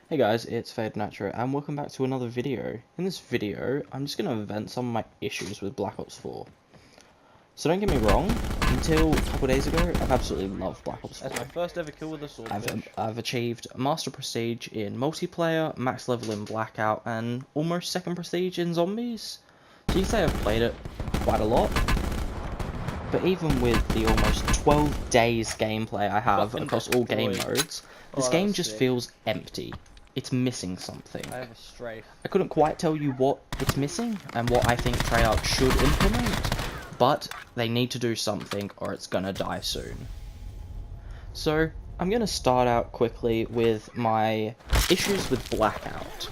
Hey guys, it's Fade Naturo and welcome back to another video. In this video, I'm just going to vent some of my issues with Black Ops 4. So don't get me wrong, until a couple days ago, I've absolutely loved Black Ops 4. That's my first ever kill with a swordfish. I've achieved Master Prestige in multiplayer, max level in Blackout, and almost second Prestige in Zombies. So you say I've played it quite a lot. But even with the almost 12 days gameplay I have across all game modes, this game just feels empty. It's missing something. I have a strafe. I couldn't quite tell you what it's missing and what I think Treyarch should implement, but they need to do something or it's gonna die soon. So I'm gonna start out quickly with my issues with Blackout.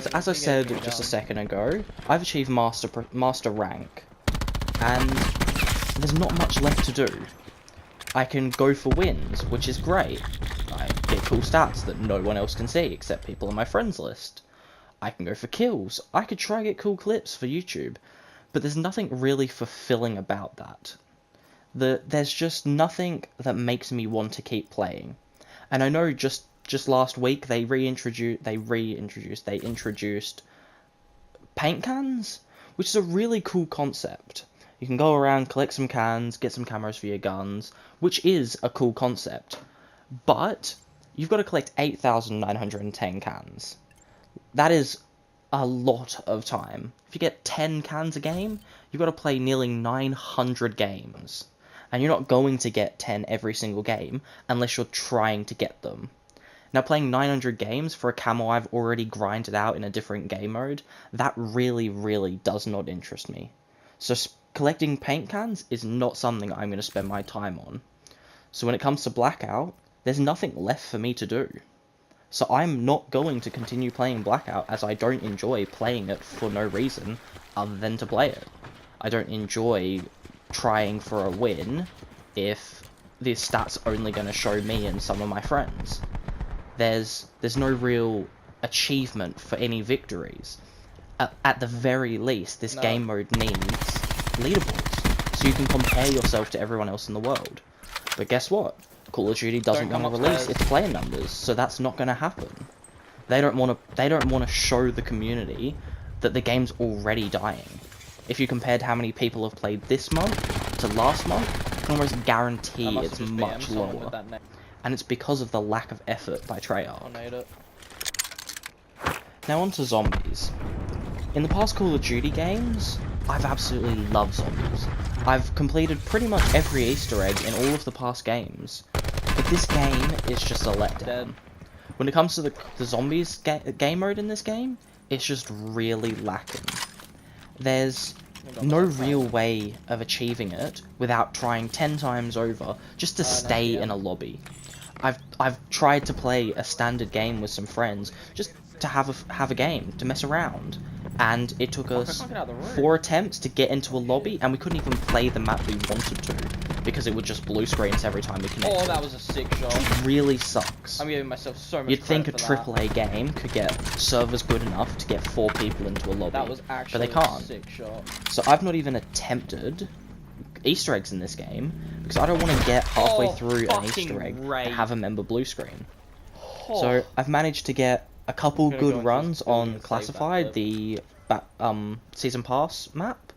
So as I said just a second ago, I've achieved master rank, and there's not much left to do. I can go for wins, which is great. I get cool stats that no one else can see except people on my friends list. I can go for kills. I could try to get cool clips for YouTube, but there's nothing really fulfilling about that. There's just nothing that makes me want to keep playing. And I know just last week they introduced paint cans, which is a really cool concept. You can go around, collect some cans, get some cameras for your guns, which is a cool concept. But you've got to collect 8,910 cans. That is a lot of time. If you get 10 cans a game, you've got to play nearly 900 games. And you're not going to get 10 every single game unless you're trying to get them. Now, playing 900 games for a camo I've already grinded out in a different game mode, that really, really does not interest me. So collecting paint cans is not something I'm going to spend my time on. So when it comes to Blackout, there's nothing left for me to do. So I'm not going to continue playing Blackout as I don't enjoy playing it for no reason other than to play it. I don't enjoy trying for a win if the stats only going to show me and some of my friends. There's no real achievement for any victories. At the very least, this game mode needs leaderboards, so you can compare yourself to everyone else in the world. But guess what? Call of Duty doesn't want to release its player numbers, so that's not going to happen. They don't want to show the community that the game's already dying. If you compared how many people have played this month to last month, you can almost guarantee it's much lower. And it's because of the lack of effort by Treyarch. Now on to zombies. In the past Call of Duty games, I've absolutely loved zombies. I've completed pretty much every Easter egg in all of the past games, but this game is just a letdown. When it comes to the zombies game mode in this game, it's just really lacking. There's no real way of achieving it without trying 10 times over just to stay in a lobby. I've tried to play a standard game with some friends just to have a game, to mess around. And it took us 4 attempts to get into a lobby, and we couldn't even play the map we wanted to, because it would just blue screens every time we connected. Oh, that was a sick shot. It really sucks. I'm giving myself so much You'd think a credit for AAA game could get servers good enough to get 4 people into a lobby, that was actually but they can't. A sick shot. So I've not even attempted Easter eggs in this game, because I don't want to get halfway through an Easter egg and have a member blue screen. So I've managed to get a couple good runs on Classified, the Season Pass map,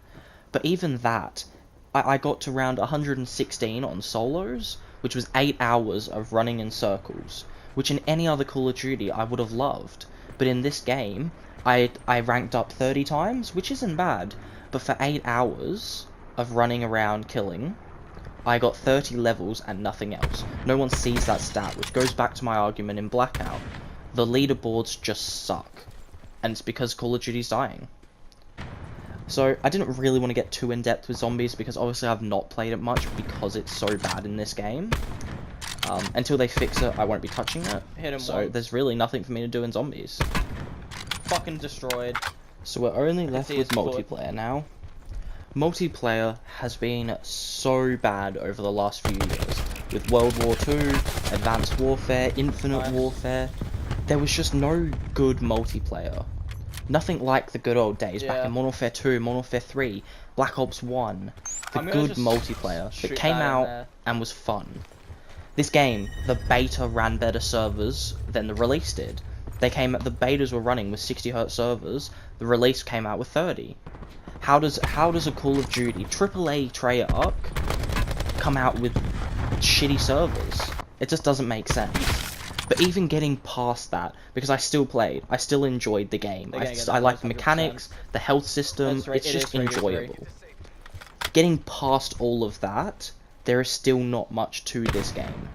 but even that, I got to round 116 on solos, which was 8 hours of running in circles, which in any other Call of Duty I would have loved, but in this game, I ranked up 30 times, which isn't bad, but for 8 hours of running around killing, I got 30 levels and nothing else. No one sees that stat, which goes back to my argument in Blackout. The leaderboards just suck, and it's because Call of Duty's dying. So I didn't really want to get too in-depth with zombies, because obviously I've not played it much because it's so bad in this game. Until they fix it, I won't be touching it. So there's really nothing for me to do in zombies. Fucking destroyed. So we're only left with multiplayer now. Multiplayer has been so bad over the last few years. With World War II, Advanced Warfare, Infinite Warfare, there was just no good multiplayer. Nothing like the good old days back in Modern Warfare 2, Modern Warfare 3, Black Ops 1. The good multiplayer that came out and was fun. This game, the beta ran better servers than the release did. The betas were running with 60 Hz servers. The release came out with 30. How does a Call of Duty AAA Treyarch come out with shitty servers? It just doesn't make sense. But even getting past that, because I still played, I still enjoyed the game. I like the mechanics, the health system. It's just enjoyable. Getting past all of that, there is still not much to this game.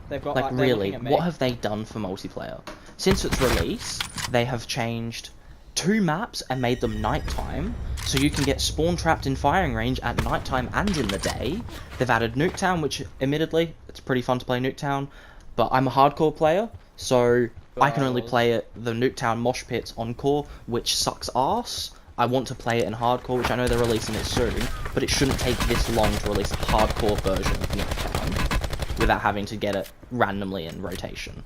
They've got, Like, they're really, looking at me. what have they done for multiplayer? Since its release, they have changed 2 maps and made them nighttime, so you can get spawn trapped in firing range at nighttime and in the day. They've added Nuketown, which, admittedly, it's pretty fun to play Nuketown, but I'm a hardcore player, so I can only play the Nuketown mosh pits on core, which sucks ass. I want to play it in hardcore, which I know they're releasing it soon, but it shouldn't take this long to release a hardcore version of Nuketown without having to get it randomly in rotation.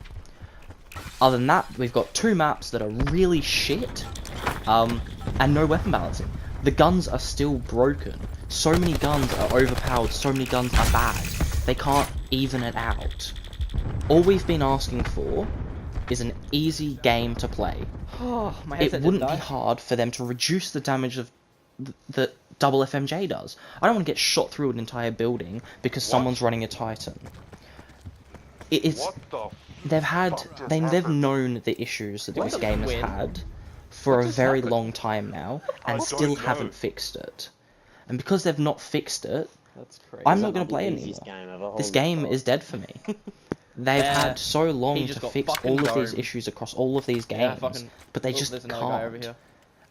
Other than that, we've got 2 maps that are really shit, and no weapon balancing. The guns are still broken. So many guns are overpowered, so many guns are bad. They can't even it out. All we've been asking for is an easy game to play. Oh, my It headset wouldn't didn't be die. hard for them to reduce the damage of that double FMJ does. I don't want to get shot through an entire building because someone's running a Titan. It's What the they've known the issues that this game has win? had for a just very happened? long time now, and don't still know. haven't fixed it. And because they've not fixed it, That's crazy. I'm not going to play anymore. This game is dead for me. They've Yeah. had so long He to just got fix fucking all of these domed. issues across all of these Yeah, games, fucking- but they Oh, just there's another guy over can't. here.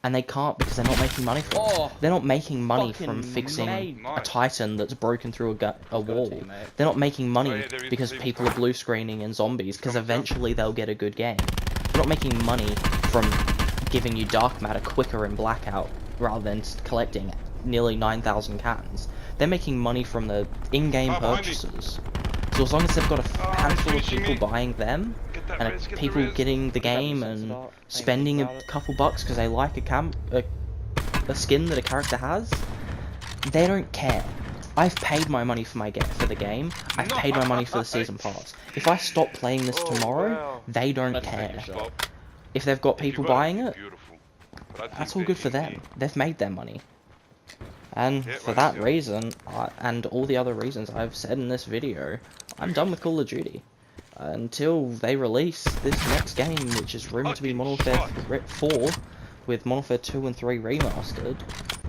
And they can't because they're not making money from it. Oh, They're not making money from fucking fixing mate. a Titan that's broken through a wall. teammate. They're not making money Oh, yeah, they're in because the same people are time. blue screening and zombies, because Come on, eventually they'll get a good game. They're not making money from giving you dark matter quicker in blackout rather than collecting nearly 9,000 cans. They're making money from the in-game Oh, behind me. purchases. So as long as they've got a Oh, handful of finishing people me. buying them, Get that and res, get the people res. getting the Look at me, game sense and it up. Ain't spending think a about it. couple bucks because they like a skin that a character has, they don't care. I've paid my money for the game. I've paid my money for the season pass. If I stop playing this Oh, tomorrow, wow. they don't Let's take care. a shot. Bob, If they've got if you people got buying it's it, beautiful. But I think that's all they good for need them. me. They've made their money. And Yeah, for right, that yeah. reason, and all the other reasons I've said in this video, I'm done with Call of Duty. Until they release this next game, which is rumored to be Fucking Modern shot. Warfare 4, with Modern Warfare 2 and 3 remastered.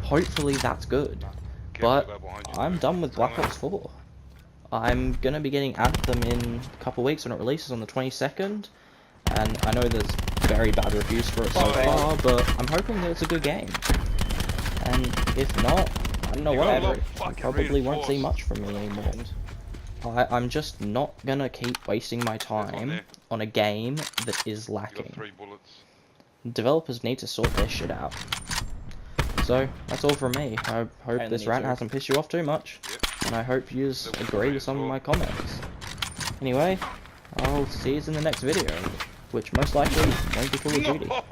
Hopefully that's good. Careful But that behind you, I'm though. done with Black Come on. Ops 4. I'm gonna be getting Anthem in a couple weeks when it releases on the 22nd, and I know there's very bad reviews for it so Oh, yeah. far, but I'm hoping that it's a good game. And if not, I don't know, You got a whatever. lot of You fucking probably won't see much reinforced. from me anymore. I'm just not gonna keep wasting my time there. on a game that is You got lacking. 3 bullets. Developers need to sort their shit out. So, that's all from me. I hope And this me rant too. hasn't pissed you off too much. Yep. And I hope you That was agree great with some as of well. my comments. Anyway, I'll see you in the next video, which most likely won't be Call of Duty. No!